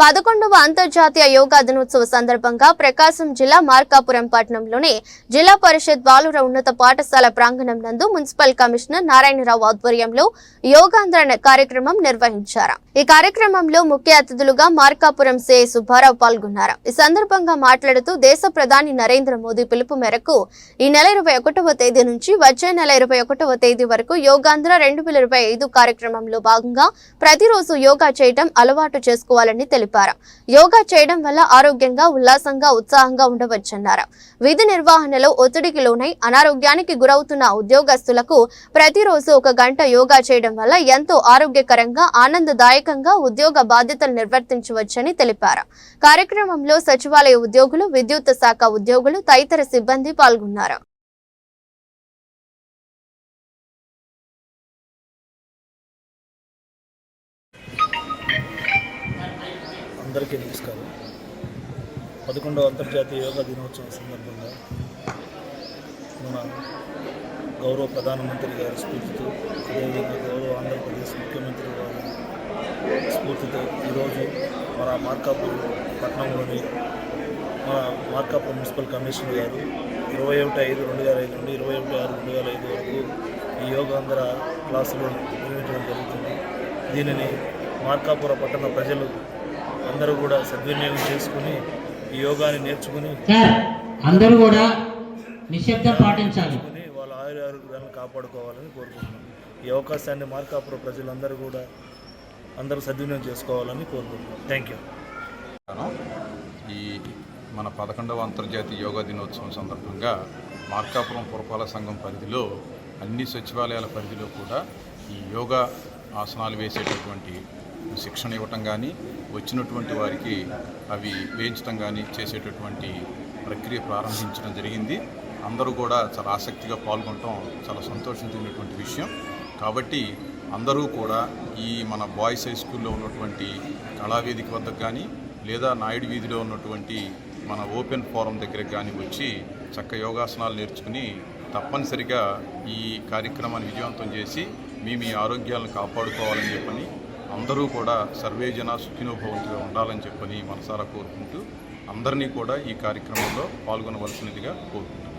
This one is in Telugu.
11వ అంతర్జాతీయ యోగా దినోత్సవ సందర్భంగా ప్రకాశం జిల్లా మార్కాపురం పట్టణంలోని జిల్లా పరిషత్ బాలుర ఉన్నత పాఠశాల ప్రాంగణం నందు మున్సిపల్ కమిషనర్ నారాయణరావు ఆధ్వర్యంలో యోగాంధ్ర కార్యక్రమం నిర్వహించారు. ఈ కార్యక్రమంలో ముఖ్య అతిథులుగా మార్కాపురం సిఐ సుబ్బారావు పాల్గొన్నారు. ఈ సందర్భంగా మాట్లాడుతూ దేశ ప్రధాని నరేంద్ర మోదీ పిలుపు మేరకు ఈ నెల 21వ తేదీ నుంచి వచ్చే నెల 21వ తేదీ వరకు యోగాంధ్ర 2025 కార్యక్రమంలో భాగంగా ప్రతిరోజు యోగా చేయడం అలవాటు చేసుకోవాలని తెలిపారు. యోగా చేయడం వల్ల ఆరోగ్యంగా, ఉల్లాసంగా, ఉత్సాహంగా ఉండవచ్చన్నారు. విధి నిర్వహణలో ఒత్తిడికి లోనై అనారోగ్యానికి గురవుతున్న ఉద్యోగస్తులకు ప్రతిరోజు 1 గంట యోగా చేయడం వల్ల ఎంతో ఆరోగ్యకరంగా, ఆనందదాయకంగా ఉద్యోగ బాధ్యతలు నిర్వర్తించవచ్చని తెలిపారు. కార్యక్రమంలో సచివాలయ ఉద్యోగులు, విద్యుత్ శాఖ ఉద్యోగులు తదితర సిబ్బంది పాల్గొన్నారు. అందరికీ నమస్కారం. 11వ అంతర్జాతీయ యోగా దినోత్సవం సందర్భంగా మన గౌరవ ప్రధానమంత్రి గారి స్ఫూర్తితో, అదేవిధంగా గౌరవ ఆంధ్రప్రదేశ్ ముఖ్యమంత్రి గారి స్ఫూర్తితో ఈరోజు మన మార్కాపురం పట్టణంలోని మన మార్కాపురం మున్సిపల్ కమిషనర్ గారు 21/5/2005 నుండి 21/6/2005 వరకు ఈ యోగాంధ్ర క్లాసులు నిర్వహించడం జరుగుతుంది. దీనిని మార్కాపురం పట్టణ ప్రజలు అందరూ కూడా సద్వినియోగం చేసుకుని ఈ యోగాని నేర్చుకుని అందరూ కూడా నిశ్శబ్దం పాటించాలి, వాళ్ళ ఆరోగ్యాలను కాపాడుకోవాలని కోరుకుంటున్నాం. ఈ అవకాశాన్ని మార్కాపురం ప్రజలందరూ కూడా అందరూ సద్వినియోగం చేసుకోవాలని కోరుకుంటున్నాం. Thank you. ఈ మన 11వ అంతర్జాతీయ యోగా దినోత్సవం సందర్భంగా మార్కాపురం పురపాలక సంఘం పరిధిలో అన్ని సచివాలయాల పరిధిలో కూడా ఈ యోగా ఆసనాలు వేసేటటువంటి శిక్షణ ఇవ్వటం కానీ, వచ్చినటువంటి వారికి అవి వేయించడం కానీ చేసేటటువంటి ప్రక్రియ ప్రారంభించడం జరిగింది. అందరూ కూడా చాలా ఆసక్తిగా పాల్గొనడం చాలా సంతోషించినటువంటి విషయం. కాబట్టి అందరూ కూడా ఈ మన బాయ్స్ హై స్కూల్లో ఉన్నటువంటి కళావేదిక వద్దకు కానీ, లేదా నాయుడు వీధిలో ఉన్నటువంటి మన ఓపెన్ ఫోరం దగ్గరకు కానీ వచ్చి చక్క యోగాసనాలు నేర్చుకుని తప్పనిసరిగా ఈ కార్యక్రమాన్ని విజయవంతం చేసి మీ ఆరోగ్యాలను కాపాడుకోవాలని చెప్పని, అందరూ కూడా సర్వే జన సుఖినోభవంతుగా ఉండాలని చెప్పని మనసారా కోరుకుంటూ అందరినీ కూడా ఈ కార్యక్రమంలో పాల్గొనవలసినదిగా కోరుకుంటున్నాను.